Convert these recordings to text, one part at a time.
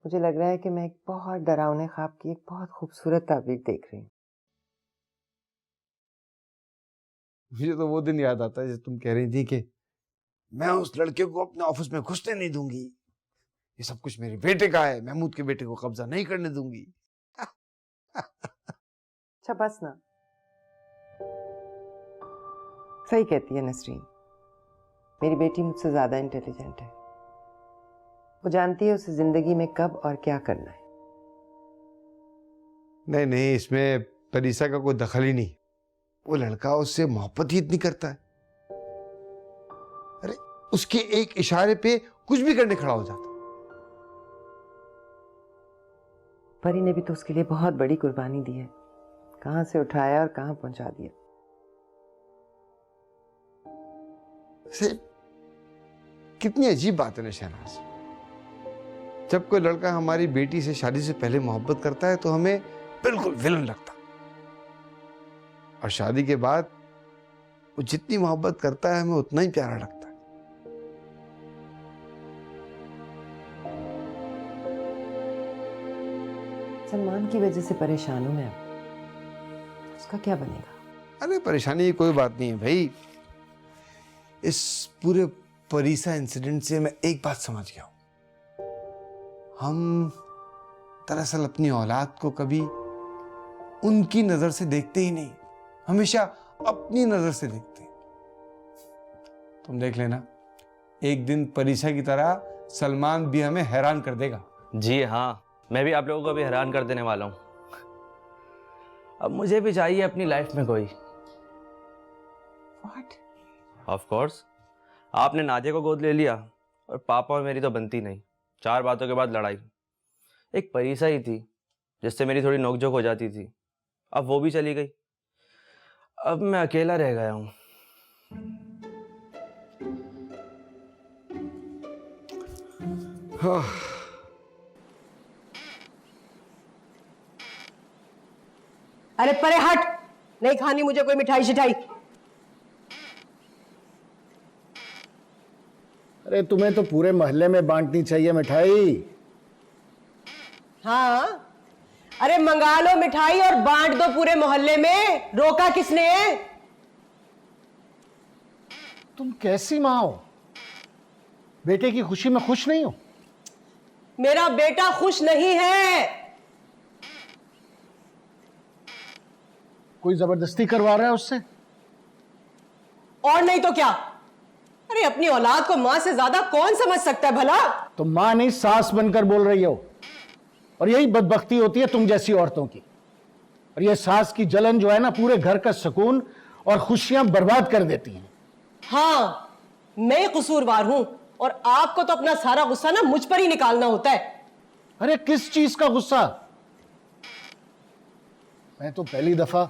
मुझे लग रहा है कि मैं एक बहुत डरावने ख्वाब की एक बहुत खूबसूरत ताबीर देख रही हूँ। मुझे तो वो दिन याद आता है जब तुम कह रही थी कि मैं उस लड़के को अपने ऑफिस में घुसने नहीं दूंगी, ये सब कुछ मेरे बेटे का है, महमूद के बेटे को कब्जा नहीं करने दूंगी। अच्छा बस ना, सही कहती है नसरीन। मेरी बेटी मुझसे ज्यादा इंटेलिजेंट है। वो जानती है उसे जिंदगी में कब और क्या करना है। नहीं नहीं, इसमें परीसा का कोई दखल ही नहीं। वो लड़का उससे मोहब्बत ही इतनी करता है, अरे उसके एक इशारे पे कुछ भी करने खड़ा हो जाता। परी ने भी तो उसके लिए बहुत बड़ी कुर्बानी दी है, कहां से उठाया और कहां पहुंचा दिया। से कितनी अजीब बात है ना शहनाज, जब कोई लड़का हमारी बेटी से शादी से पहले मोहब्बत करता है तो हमें बिल्कुल विलन लगता, और शादी के बाद वो जितनी मोहब्बत करता है हमें उतना ही प्यारा लगता है। सलमान की वजह से परेशान हूं मैं। अब उसका क्या बनेगा? अरे परेशानी की कोई बात नहीं है भाई, इस पूरे परीसा इंसिडेंट से मैं एक बात समझ गया हूं। हम दरअसल अपनी औलाद को कभी उनकी नजर से देखते ही नहीं, हमेशा अपनी नजर से देखते हैं। तुम देख लेना, एक दिन परीसा की तरह सलमान भी हमें हैरान कर देगा। जी हाँ, मैं भी आप लोगों को भी हैरान कर देने वाला हूँ। अब मुझे भी चाहिए अपनी लाइफ में कोई। What? ऑफ कोर्स, आपने नादिया को गोद ले लिया और पापा और मेरी तो बनती नहीं। 4 बातों के बाद लड़ाई। एक परीसा ही थी जिससे मेरी थोड़ी नोकझोंक हो जाती थी, अब वो भी चली गई। अब मैं अकेला रह गया हूँ। अरे परे हट, नहीं खानी मुझे कोई मिठाई शिठाई। अरे तुम्हें तो पूरे मोहल्ले में बांटनी चाहिए मिठाई। हाँ, अरे मंगा लो मिठाई और बांट दो पूरे मोहल्ले में, रोका किसने? तुम कैसी माँ हो? बेटे की खुशी में खुश नहीं हो? मेरा बेटा खुश नहीं है। कोई जबरदस्ती करवा रहा है उससे? और नहीं तो क्या। अरे अपनी औलाद को मां से ज्यादा कौन समझ सकता है भला? तुम माँ नहीं सास बनकर बोल रही हो, और यही बदबख्ती होती है तुम जैसी औरतों की। और ये सास की जलन जो है ना, पूरे घर का सुकून और खुशियां बर्बाद कर देती हैं। हाँ, मैं कसूरवार हूं और आपको तो अपना सारा गुस्सा ना मुझ पर ही निकालना होता है। अरे किस चीज का गुस्सा? मैं तो पहली दफा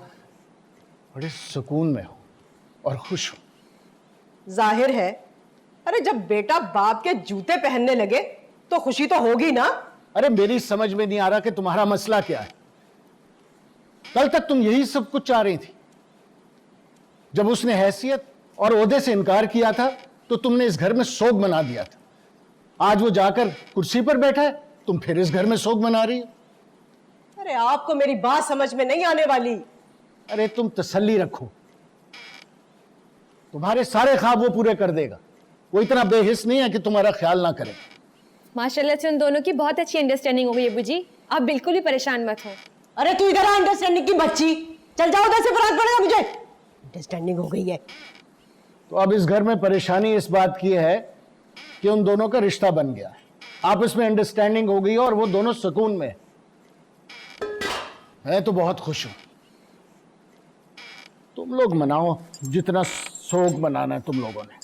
बड़े सुकून में हूं और खुश हूं। जाहिर है, अरे जब बेटा बाप के जूते पहनने लगे तो खुशी तो होगी ना। अरे मेरी समझ में नहीं आ रहा कि तुम्हारा मसला क्या है। कल तक तुम यही सब कुछ चाह रही थी। जब उसने हैसियत और ओहदे से इनकार किया था तो तुमने इस घर में सोग मना दिया था। आज वो जाकर कुर्सी पर बैठा है, तुम फिर इस घर में सोग मना रही हो। अरे आपको मेरी बात समझ में नहीं आने वाली। अरे तुम तसल्ली रखो, तुम्हारे सारे ख्वाब वो पूरे कर देगा। वो इतना बेहिस नहीं है कि तुम्हारा ख्याल ना करे। माशाल्लाह से उन दोनों की बहुत अच्छी अंडरस्टैंडिंग हो गई अब्बू जी, आप बिल्कुल भी परेशान मत हो। अरे तू इधर आ अंडरस्टैंडिंग की बच्ची, चल जाओ उधर से, फर्क पड़ेगा मुझे। अंडरस्टैंडिंग हो गई है तो अब इस घर में परेशानी इस बात की है कि उन दोनों का रिश्ता बन गया है, आपस में अंडरस्टैंडिंग हो गई और वो दोनों सुकून में। मैं तो बहुत खुश हूं। तुम लोग मनाओ जितना सोग मनाना है तुम लोगों ने।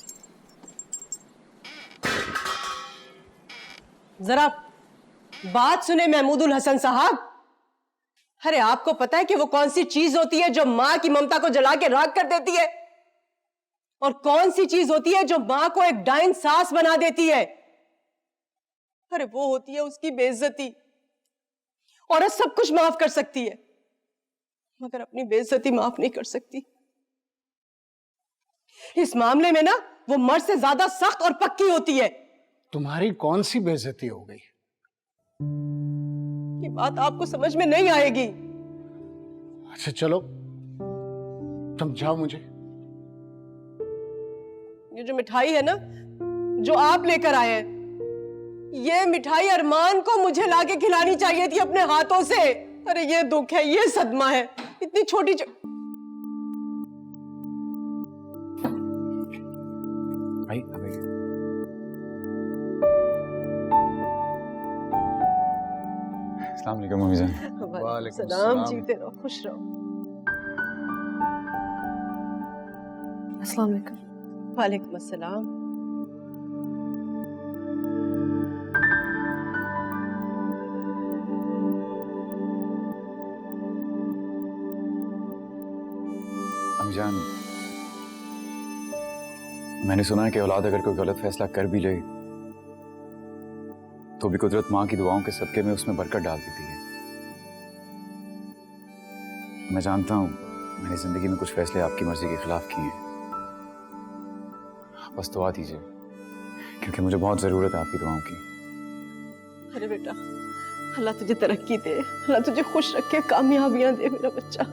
जरा बात सुने महमूदुल हसन साहब। अरे आपको पता है कि वो कौन सी चीज होती है जो मां की ममता को जला के राख कर देती है, और कौन सी चीज होती है जो मां को एक डाइन सास बना देती है? अरे वो होती है उसकी बेइज्जती। औरत सब कुछ माफ कर सकती है मगर अपनी बेइज्जती माफ नहीं कर सकती। इस मामले में ना वो मर्द से ज्यादा सख्त और पक्की होती है। तुम्हारी कौन सी बेइज्जती हो गई? ये बात आपको समझ में नहीं आएगी। अच्छा चलो, समझाओ मुझे। ये जो मिठाई है ना, जो आप लेकर आए हैं, ये मिठाई अरमान को मुझे लाके खिलानी चाहिए थी अपने हाथों से। अरे ये दुख है, ये सदमा है, इतनी छोटी भाई अबे अस्सलाम वालेकुम मम्मी जान। वालेकुम सलाम, सलाम। जीते रहो, खुश रहो। अस्सलाम वालेकुम। वालेकुम अस्सलाम। अम्मी जान, मैंने सुना है कि औलाद अगर कोई गलत फैसला कर भी ले तो भी कुदरत माँ की दुआओं के सदके में उसमें बरकत डाल देती है। मैं जानता हूँ मैंने जिंदगी में कुछ फैसले आपकी मर्जी के खिलाफ किए हैं, बस दुआ दीजिए क्योंकि मुझे बहुत जरूरत है आपकी दुआओं की। अरे बेटा, अल्लाह तुझे तरक्की दे, अल्लाह तुझे खुश रखे, कामयाबियां दे मेरा बच्चा।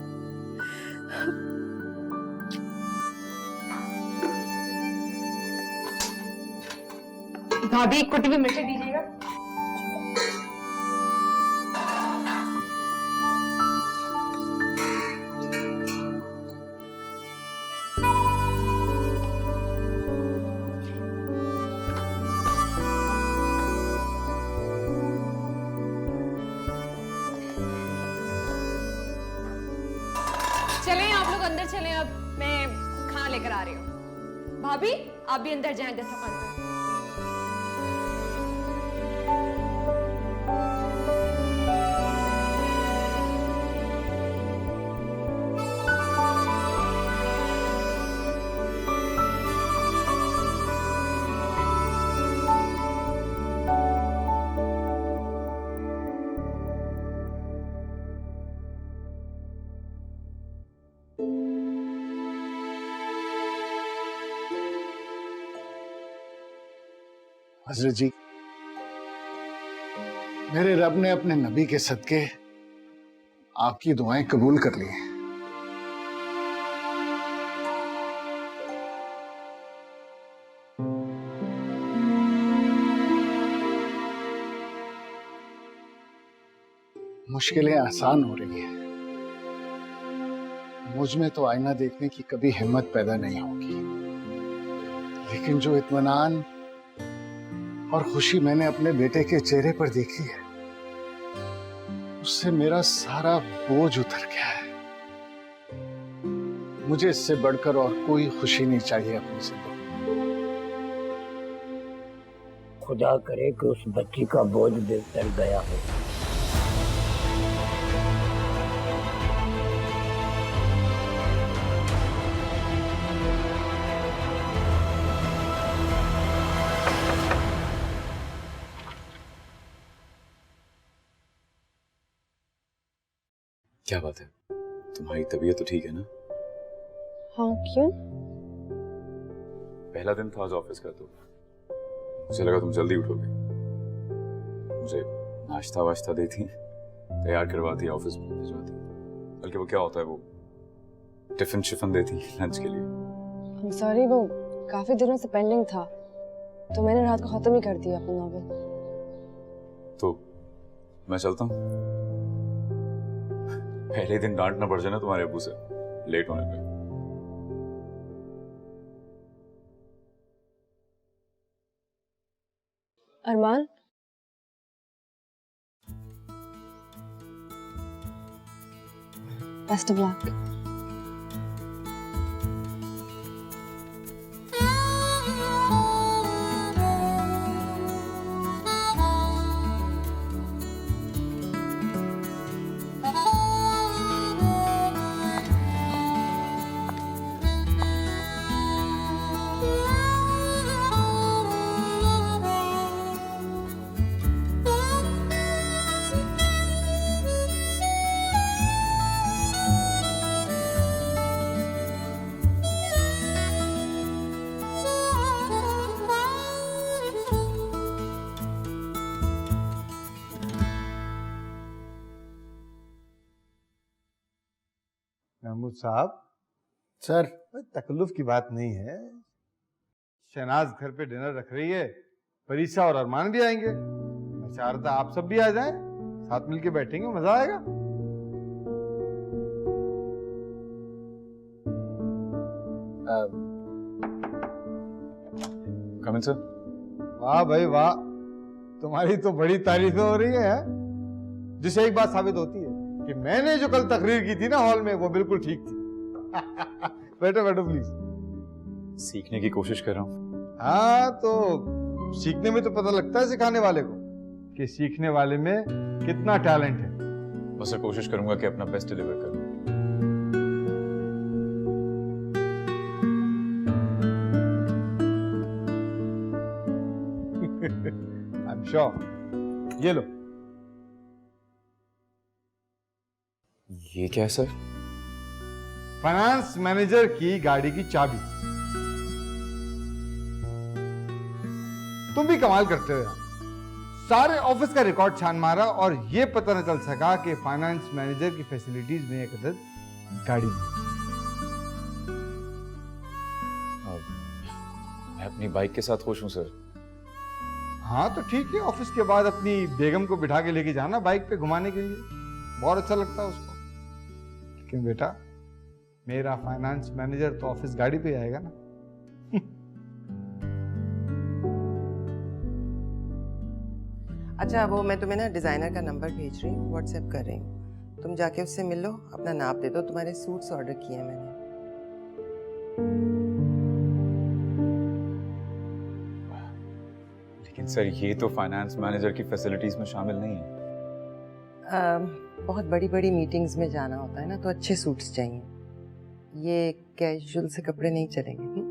भाभी कुटी में मिर्ची दीजिएगा। चलें आप लोग अंदर चलें, अब मैं खाना लेकर आ रही हूँ। भाभी आप भी अंदर जाएं दस्तरखान पे। हजरत जी, मेरे रब ने अपने नबी के सदके आपकी दुआएं कबूल कर ली हैं। मुश्किलें आसान हो रही हैं। मुझ में तो आईना देखने की कभी हिम्मत पैदा नहीं होगी, लेकिन जो इत्मीनान और खुशी मैंने अपने बेटे के चेहरे पर देखी है, उससे मेरा सारा बोझ उतर गया है। मुझे इससे बढ़कर और कोई खुशी नहीं चाहिए अपनी जिंदगी में। खुदा करे कि उस बच्ची का बोझ बेहतर गया हो। क्या बात है, तुम्हारी तबीयत तो ठीक है ना? हाँ क्यों? पहला दिन था आज ऑफिस का, तो मुझे लगा तुम जल्दी उठोगे। मुझे नाश्ता वाश्ता देती, तैयार करवाती, ऑफिस में भिजवाती। बल्कि वो क्या होता है, वो टिफिन शिफिन देती लंच के लिए। सॉरी, वो काफी दिनों से पेंडिंग था तो मैंने रात को खत्म ही कर दिया अपना नॉवेल। तो मैं चलता हूँ, पहले दिन डांटना पड़ जाए ना तुम्हारे अब्बू से लेट होने पे। अरमान, बेस्ट ऑफ लक। महमूद साहब, सर, तकल्लुफ की बात नहीं है। शहनाज घर पे डिनर रख रही है, परीसा और अरमान भी आएंगे। मैं चाह रहा था आप सब भी आ जाएं, साथ मिलके बैठेंगे, मजा आएगा। कम इन सर। वाह भाई वाह, तुम्हारी तो बड़ी तारीफें हो रही है, जिससे एक बात साबित होती है कि मैंने जो कल तकरीर की थी ना हॉल में, वो बिल्कुल ठीक थी। बैठो बैठो प्लीज। सीखने की कोशिश कर रहा हूँ। हाँ, तो सीखने में तो पता लगता है सिखाने वाले को कि सीखने वाले में कितना टैलेंट है। बस मैं कोशिश करूंगा कि अपना बेस्ट डिलीवर करूं। I am sure. ये लो। ये क्या है सर? फाइनेंस मैनेजर की गाड़ी की चाबी। तुम भी कमाल करते हो यार, सारे ऑफिस का रिकॉर्ड छान मारा और ये पता न चल सका कि फाइनेंस मैनेजर की फैसिलिटीज में एक अदद गाड़ी नहीं। मैं अपनी बाइक के साथ खुश हूं सर। हाँ तो ठीक है, ऑफिस के बाद अपनी बेगम को बिठा के लेके जाना बाइक पे घुमाने के लिए, बहुत अच्छा लगता है उसको। लेकिन बेटा, मेरा फाइनेंस मैनेजर तो ऑफिस गाड़ी पे आएगा ना। अच्छा, वो मैं तुम्हें ना डिजाइनर का नंबर भेज रही हूँ, व्हाट्सएप कर रही हूँ। तुम जाके उससे मिल लो, अपना नाप दे दो। तुम्हारे सूट्स ऑर्डर किए हैं मैंने। लेकिन सर, ये तो फाइनेंस मैनेजर की फैसिलिटीज में शामिल नहीं है। बहुत बड़ी बड़ी मीटिंग्स में जाना होता है ना, तो अच्छे सूट्स चाहिए। ये कैजुअल से कपड़े नहीं चलेंगे।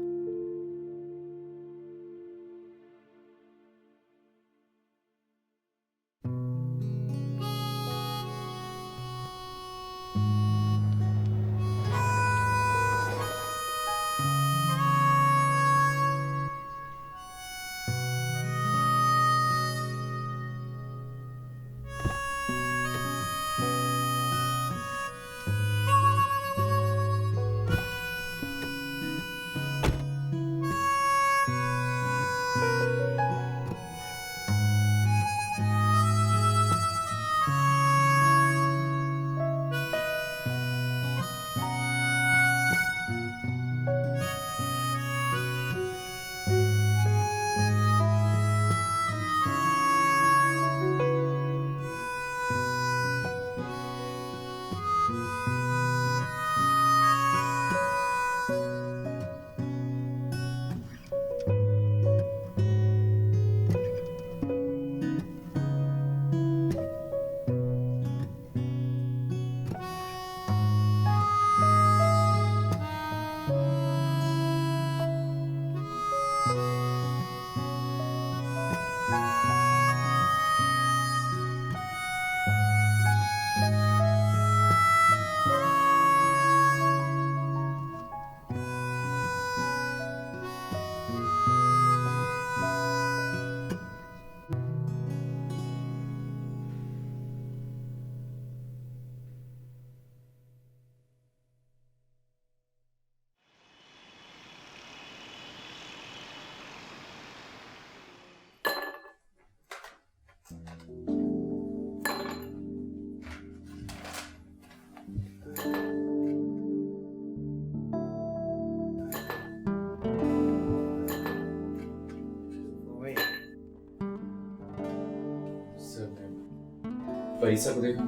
परीसा को देखा?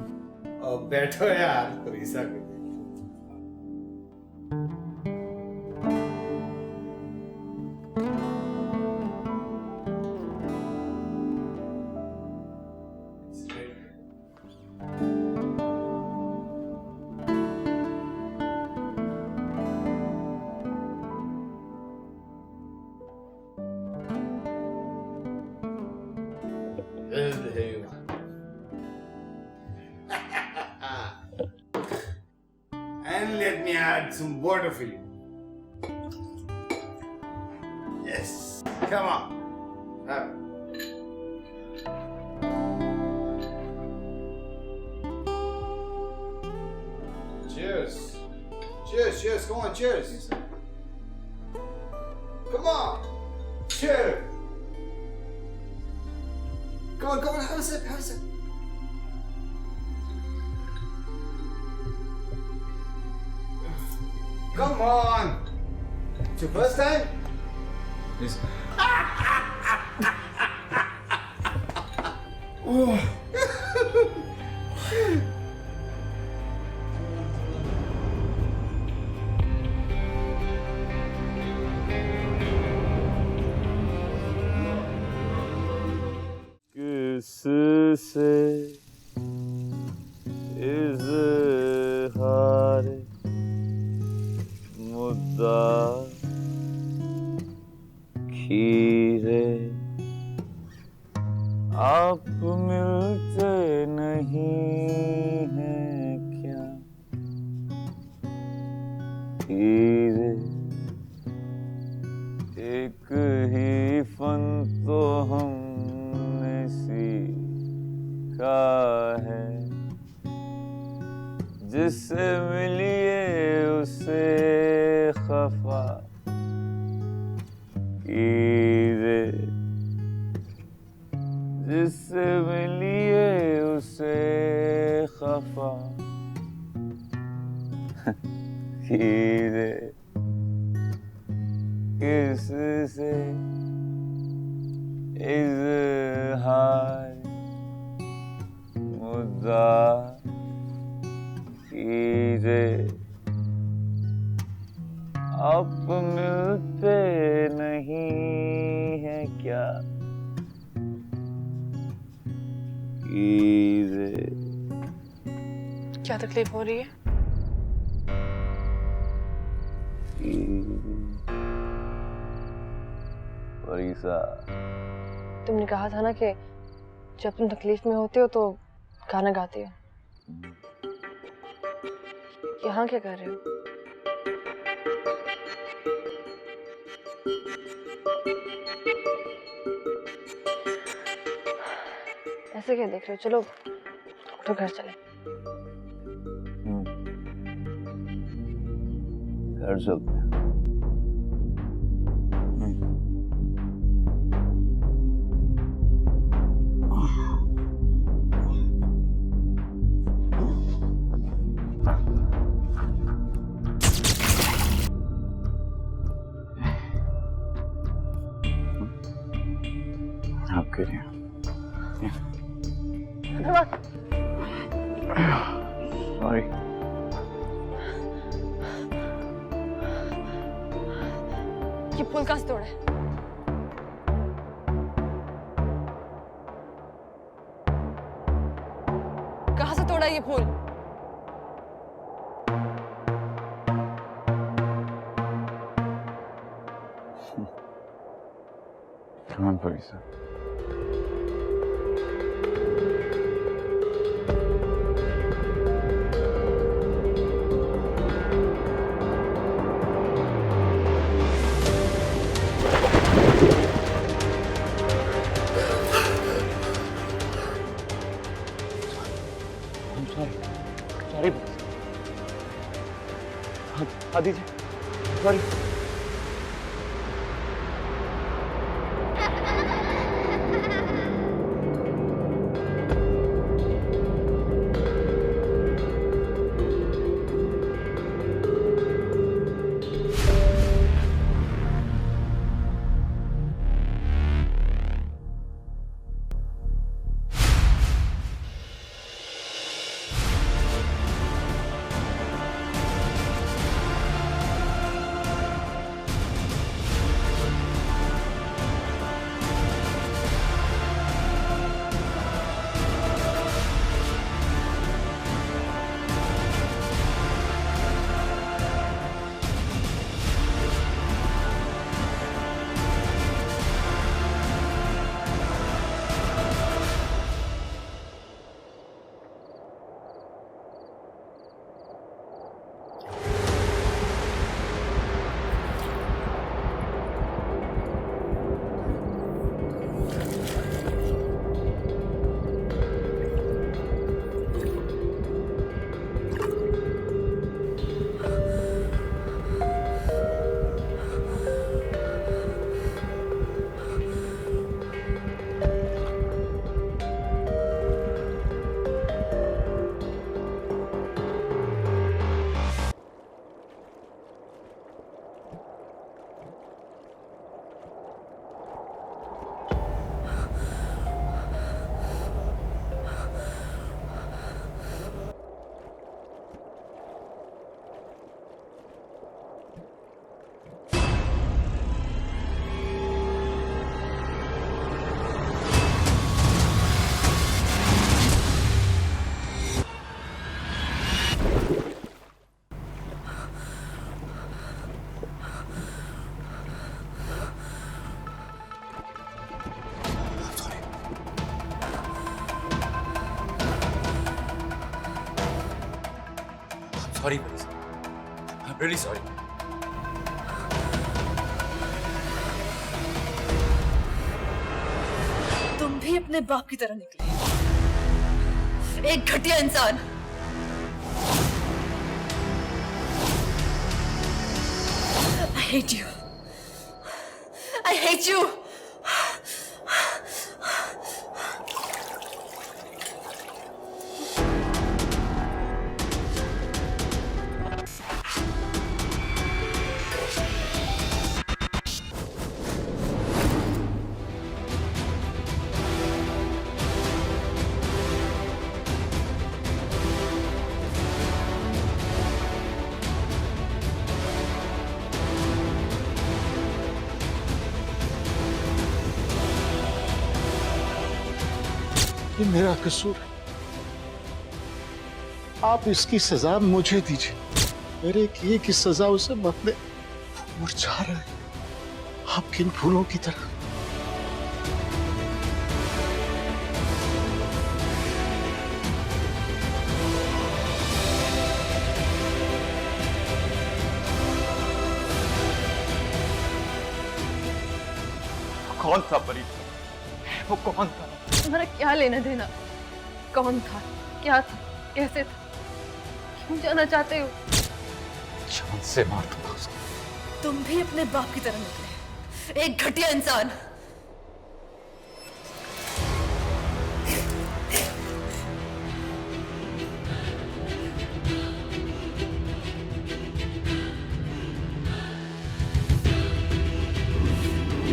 बैठो यार, परीसा को and let me add some water for you. Yes, come on. Have it. Cheers. Cheers, cheers, come on, cheers. Come on. Cheers. Come on, have a sip, have a sip. Come on. It's your first time? Yes. किससे इज़हार मुद्दा खीरे आप मिलते नहीं हैं क्या खीरे एक ही फन तो हमने सीखा है जिससे मिलिए उसे खफा कीजिए जिससे मिलिए उसे खफा कीजिए किससे इज़हार मुद्दा कीजिए आप मिलते नहीं हैं क्या कीजिए। क्या तकलीफ हो रही है? फरीसा, तुमने कहा था ना कि जब तुम तकलीफ में होते हो तो गाना गाते हो। यहाँ क्या कर रहे हो? ऐसे क्या देख रहे हो? चलो उठो, घर चले। घर चलते हैं। आपके लिए सॉरी। ये पुल कहाँ से तोड़ा है? कहाँ से तोड़ा ये पुल? Come on, Parisa. I'm sorry. Sorry. Aditya. Sorry. Sorry I am really sorry. तुम भी अपने बाप की तरह निकले, एक घटिया इंसान। I hate you. I hate you. ये मेरा कसूर है, आप इसकी सजा मुझे दीजिए। मेरे किए की सजा उसे बदले मुरझा रहा है आपके इन फूलों की तरह। कौन था परी? वो कौन था? तुम्हारा क्या लेना देना? कौन था, क्या था, कैसे था, क्यों जाना चाहते हो? जान से मार दूंगा उसको। तुम भी अपने बाप की तरह निकले, एक घटिया इंसान।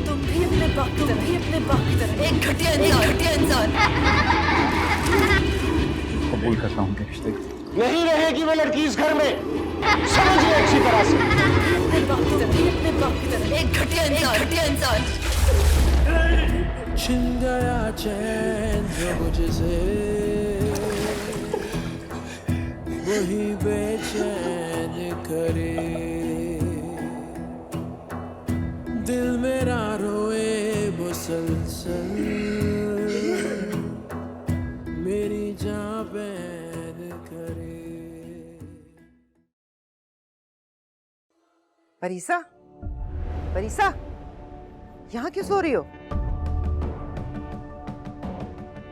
तुम भी अपने बाप की तरह, एक घटिया इंसान। कबूल करता हूँ रिश्ते। नहीं रहेगी वो लड़की इस घर में, समझिए अच्छी तरह से। अपने बाप की तरह, एक घटिया इंसान। छिन गया चैन जो मुझसे, वही बेचैन करे। दिल मेरा रोए मुसलसल, मेरी जान बैन करे। परीसा, परीसा, यहाँ क्यों सो रही हो?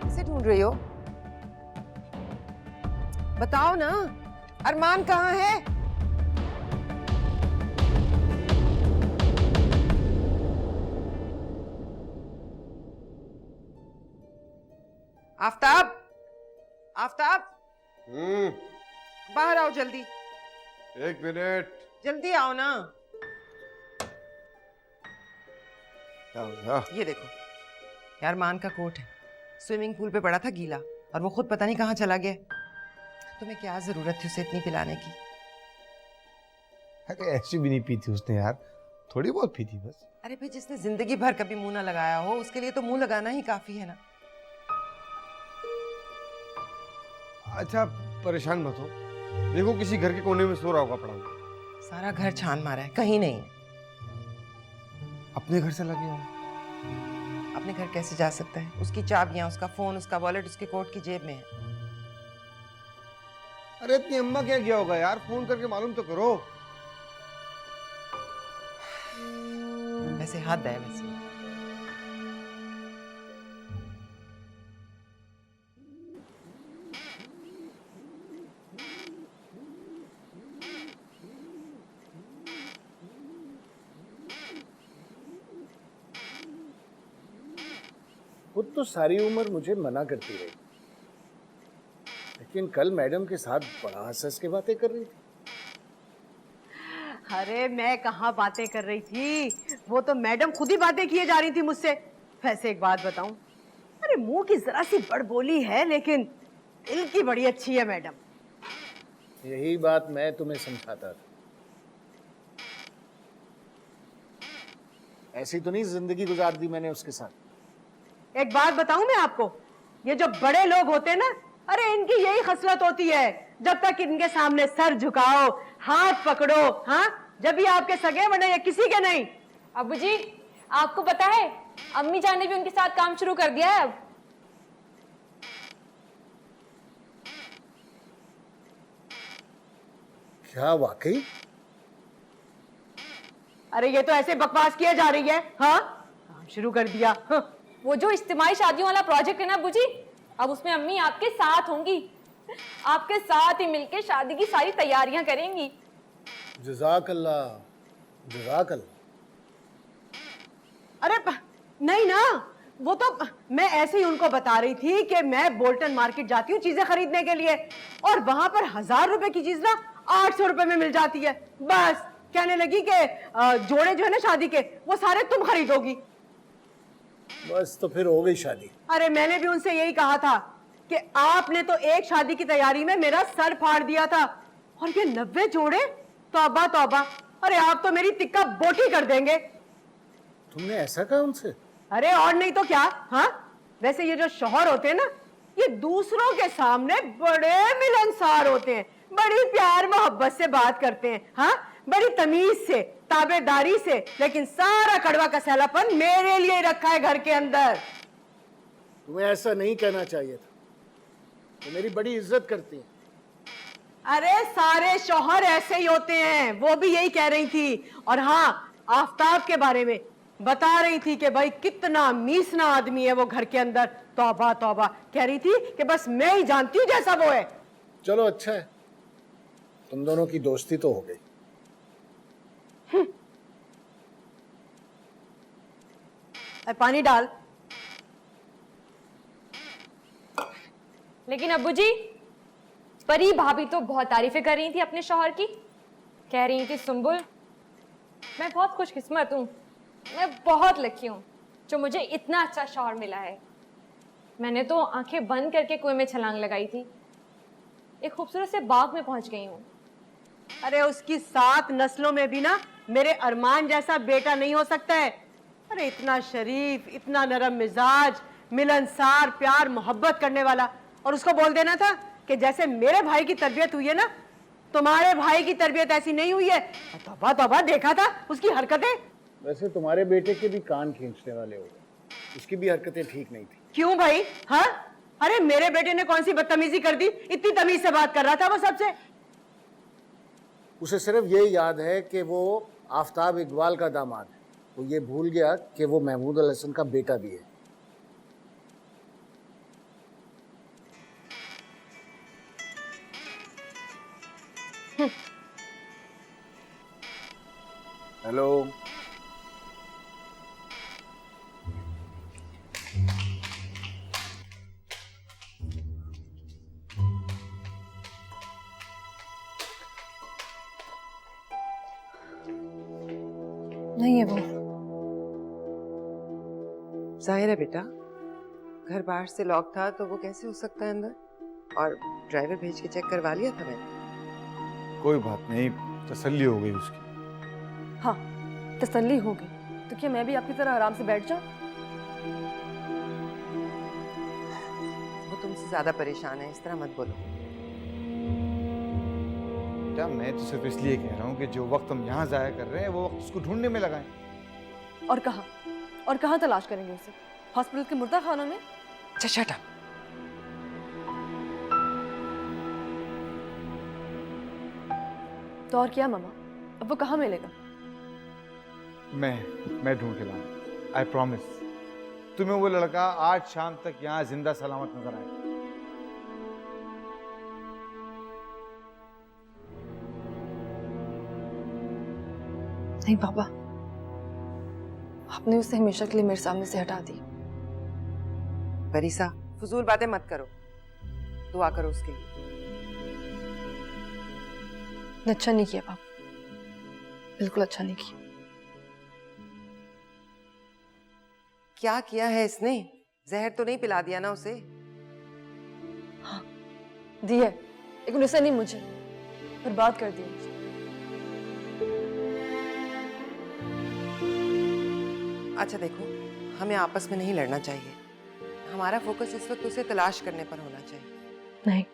किसे ढूंढ रही हो? बताओ ना, अरमान कहाँ है? आफताब, आफताब, बाहर आओ जल्दी। एक मिनट। जल्दी आओ ना। ये देखो, यार मान का कोट है, स्विमिंग पूल पे पड़ा था गीला, और वो खुद पता नहीं कहाँ चला गया। तुम्हें क्या जरूरत थी उसे इतनी पिलाने की? अरे ऐसी भी नहीं पी थी उसने यार, थोड़ी बहुत पी थी बस। अरे भाई, जिसने जिंदगी भर कभी मुंह ना लगाया हो उसके लिए तो मुंह लगाना ही काफी है ना। अच्छा परेशान मत हो, देखो किसी घर के कोने में सो रहा होगा पड़ा हुआ। सारा घर छान मारा है, कहीं नहीं है। अपने घर से लगे हो? अपने घर कैसे जा सकता है? उसकी चाबियां, उसका फोन, उसका वॉलेट उसके कोट की जेब में है। अरे इतनी अम्मा क्या गया होगा यार, फोन करके मालूम तो करो। वैसे हद है वैसे। खुद तो सारी उम्र मुझे मना करती रही, लेकिन कल मैडम के साथ बड़ा हंस के बातें कर रही थी। अरे मैं कहाँ बातें कर रही थी, वो तो मैडम खुद ही बातें किए जा रही थी मुझसे। वैसे एक बात बताऊं, अरे मुंह की जरा सी बड़बोली है लेकिन दिल की बड़ी अच्छी है मैडम। यही बात मैं तुम्हें समझाता था। ऐसी तो नहीं जिंदगी गुजार दी मैंने उसके साथ। एक बात बताऊं मैं आपको, ये जो बड़े लोग होते हैं ना, अरे इनकी यही खसलत होती है, जब तक इनके सामने सर झुकाओ, हाथ पकड़ो, हाँ, जब भी आपके सगे बने या किसी के नहीं। अबू जी, आपको पता है अम्मी जान ने भी उनके साथ काम शुरू कर दिया है अब। क्या वाकई? अरे ये तो ऐसे बकवास किए जा रही है। हाँ, काम शुरू कर दिया। हाँ। वो जो इज्तिमाई शादियों वाला प्रोजेक्ट है ना बुजी, अब उसमें अम्मी आपके साथ होंगी, आपके साथ ही मिलके शादी की सारी तैयारियां करेंगी। जज़ाकल्लाह, जज़ाकल्लाह। अरे नहीं ना, वो तो मैं ऐसे ही उनको बता रही थी कि मैं बोल्टन मार्केट जाती हूँ चीजें खरीदने के लिए, और वहां पर 1000 रुपए की चीज ना 800 रुपए में मिल जाती है। बस कहने लगी कि जोड़े जो है ना शादी के, वो सारे तुम खरीदोगी। बस तो फिर हो गई शादी। अरे मैंने भी उनसे यही कहा था कि आपने तो एक शादी की तैयारी में मेरा सर फाड़ दिया था, और ये 90 जोड़े, तौबा तौबा। अरे आप तो मेरी तिक्का बोटी कर देंगे। तुमने ऐसा कहा उनसे? अरे और नहीं तो क्या। हाँ, वैसे ये जो शौहर होते हैं ना, ये दूसरों के सामने बड़े मिलनसार होते हैं, बड़ी प्यार मोहब्बत से बात करते हैं, हाँ, बड़ी तमीज से, ताबेदारी से, लेकिन सारा कड़वा कसैलापन मेरे लिए रखा है घर के अंदर। तुम्हें ऐसा नहीं कहना चाहिए था, तो मेरी बड़ी इज्जत करती हैं। अरे सारे शौहर ऐसे ही होते हैं, वो भी यही कह रही थी। और हाँ, आफताब के बारे में बता रही थी कि भाई कितना मीसना आदमी है वो घर के अंदर। तौबा तौबा, कह रही थी कि बस मैं ही जानती हूँ जैसा वो है। चलो अच्छा है, तुम दोनों की दोस्ती तो हो गई। पानी डाल। लेकिन अब्बू जी, परी भाभी तो बहुत तारीफें कर रही थी अपने शौहर की। कह रही थी सुंबुल, मैं बहुत खुशकिस्मत हूँ, मैं बहुत लकी हूँ जो मुझे इतना अच्छा शौहर मिला है। मैंने तो आंखें बंद करके कुएं में छलांग लगाई थी, एक खूबसूरत से बाग में पहुंच गई हूँ। अरे उसकी 7 नस्लों में भी ना मेरे अरमान जैसा बेटा नहीं हो सकता है। अरे इतना शरीफ, इतना नरम मिजाज, मिलनसार, प्यार मोहब्बत करने वाला, और उसको बोल देना था कि जैसे मेरे भाई की तरबियत हुई है ना, तुम्हारे भाई की तरबियत ऐसी नहीं हुई है। तौबा तौबा, देखा था उसकी हरकतें। वैसे तुम्हारे बेटे के भी कान खींचने वाले हो गए, उसकी भी हरकतें ठीक नहीं थी। क्यों भाई? हाँ, अरे मेरे बेटे ने कौन सी बदतमीजी कर दी? इतनी तमीज से बात कर रहा था वो सबसे। उसे सिर्फ ये याद है कि वो आफताब इकबाल का दामाद है, वो ये भूल गया कि वो महमूद अल हसन का बेटा भी है। हेलो, नहीं है वो। जाहिर है बेटा, घर बाहर से लॉक था तो वो कैसे हो सकता है अंदर? और ड्राइवर भेज के चेक करवा लिया था मैंने। कोई बात नहीं, तसल्ली हो गई उसकी। हाँ, तसल्ली हो गई तो क्या मैं भी आपकी तरह आराम से बैठ जाऊं? वो तुमसे ज्यादा परेशान है, इस तरह मत बोलो। बेटा मैं तो सिर्फ इसलिए कह रहा हूँ कि जो वक्त हम यहाँ जाया कर रहे हैं वो वक्त उसको ढूंढने में लगाएं। और कहाँ तलाश करेंगे उसे? हॉस्पिटल के मुर्दा खानों में? Shut up. तो और क्या मामा, अब वो कहाँ मिलेगा? मैं ढूंढ के लाऊंगा, आई प्रॉमिस। तुम्हें वो लड़का आज शाम तक यहाँ जिंदा सलामत नजर आएगा। नहीं पापा, आपने उसे हमेशा के लिए मेरे सामने से हटा दी। परिसा, फजूल बातें मत करो, दुआ करो उसके लिए। अच्छा नहीं किया पापा, बिल्कुल अच्छा नहीं किया। क्या किया है इसने? जहर तो नहीं पिला दिया ना उसे? हाँ दी है, लेकिन उसे नहीं, मुझे बर्बाद कर दिया मुझे। अच्छा देखो, हमें आपस में नहीं लड़ना चाहिए। हमारा फोकस इस वक्त उसे तलाश करने पर होना चाहिए। नहीं,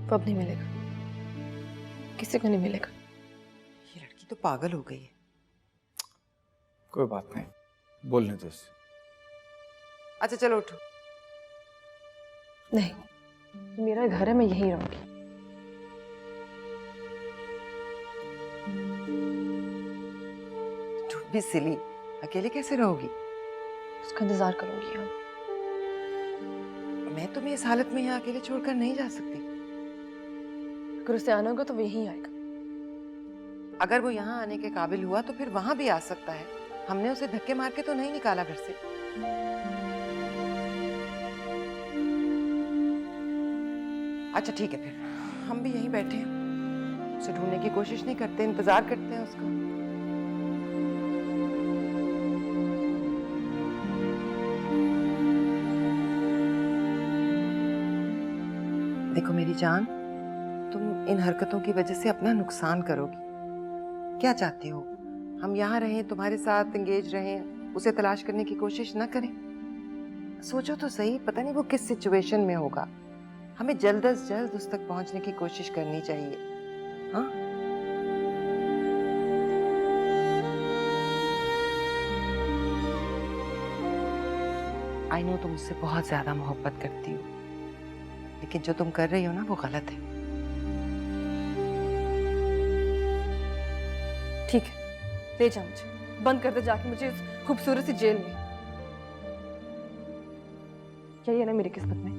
वो अब नहीं मिलेगा, किसी को नहीं मिलेगा। ये लड़की तो पागल हो गई है। कोई बात नहीं, बोलने दो उससे। अच्छा चलो उठो। नहीं, मेरा घर है, मैं यहीं रहूंगी। भी सिली, अकेले कैसे रहोगी? उसका इंतजार करूंगी। हाँ, मैं तुम्हें इस हालत में यहाँ अकेले छोड़कर नहीं जा सकती। अगर उसे आना होगा तो वो यहीं आएगा। अगर वो यहाँ आने के काबिल हुआ तो फिर वहां भी आ सकता है। हमने उसे धक्के मार के तो नहीं निकाला घर से। अच्छा ठीक है, फिर हम भी यहीं बैठे हैं, उसे ढूंढने की कोशिश नहीं करते, इंतजार करते हैं उसका। देखो मेरी जान, तुम इन हरकतों की वजह से अपना नुकसान करोगी। क्या चाहती हो? हम यहाँ रहें, तुम्हारे साथ एंगेज रहें, उसे तलाश करने की कोशिश न करें? सोचो तो सही, पता नहीं वो किस सिचुएशन में होगा। हमें जल्द से जल्द उस तक पहुंचने की कोशिश करनी चाहिए। हाँ, आई नो तुम उससे बहुत ज्यादा मोहब्बत करती हो, लेकिन जो तुम कर रही हो ना वो गलत है। ठीक है, ले जा मुझे, बंद कर दे जाके मुझे इस खूबसूरत सी जेल में। यही है ना मेरी किस्मत में।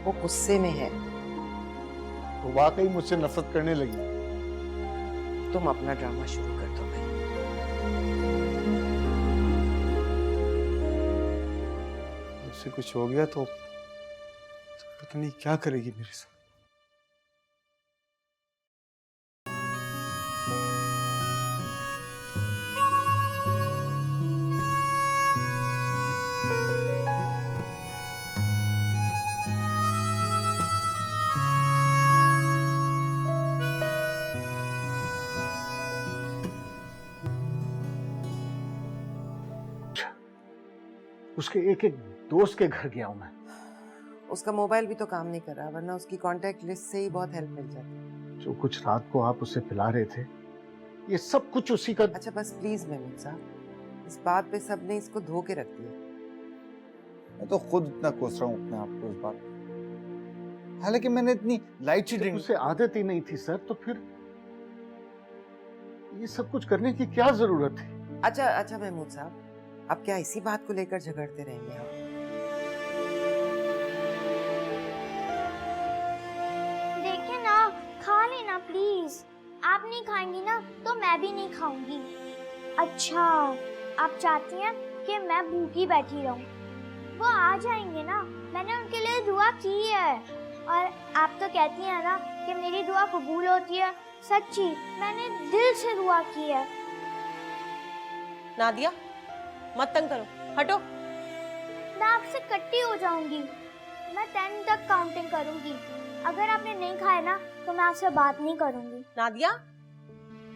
वो गुस्से में है। वो वाकई मुझसे नफरत करने लगी। तुम अपना ड्रामा शुरू कर दो भाई। उससे कुछ हो गया तो पता नहीं क्या करेगी मेरे साथ। उसके एक एक दोस्त के घर गया हूं मैं। उसका मोबाइल भी तो काम नहीं कर रहा, वरना उसकी कांटेक्ट लिस्ट से ही बहुत हेल्प मिल जाती। जो कुछ रात को आप उसे पिला रहे थे, ये सब कुछ उसी का। अच्छा बस प्लीज महमूद साहब, इस बात पे सबने इसको धो के रख दिया। मैं तो खुद इतना कोस रहा हूँ अपने आप को इस बात पे। हालांकि मैंने इतनी लाइट सी ड्रिंक। उसे आदत ही नहीं थी सर, तो फिर ये सब कुछ करने की क्या जरूरत थी? अच्छा अच्छा महमूद साहब, अब क्या इसी बात को लेकर झगड़ते रहेंगे हम? देखिए ना, खा लेना प्लीज। आप नहीं खाएंगी ना तो मैं भी नहीं खाऊंगी। अच्छा, आप चाहती हैं कि मैं भूखी बैठी रहूं? वो आ जाएंगे ना, मैंने उनके लिए दुआ की है। और आप तो कहती हैं ना कि मेरी दुआ कबूल होती है। सच्ची, मैंने दिल से दुआ की है। नादिया, मत तंग करो, हटो। मैं आपसे कट्टी हो जाऊंगी। मैं 10 तक काउंटिंग करूंगी। अगर आपने नहीं खाया ना तो मैं आपसे बात नहीं करूंगी। नादिया,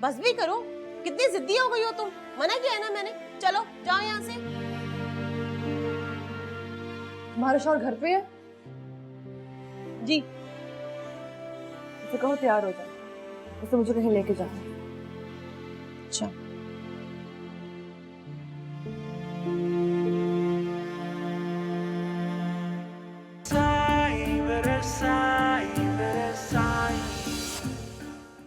बस भी करो, कितनी जिद्दी हो गई हो तुम। मना किया है ना मैंने, चलो जाओ यहाँ से। तुम्हारा शौहर घर पे है? जी। उसे कहो तैयार हो जाए, उसे मुझे कहीं लेके जाना है। अच्छा।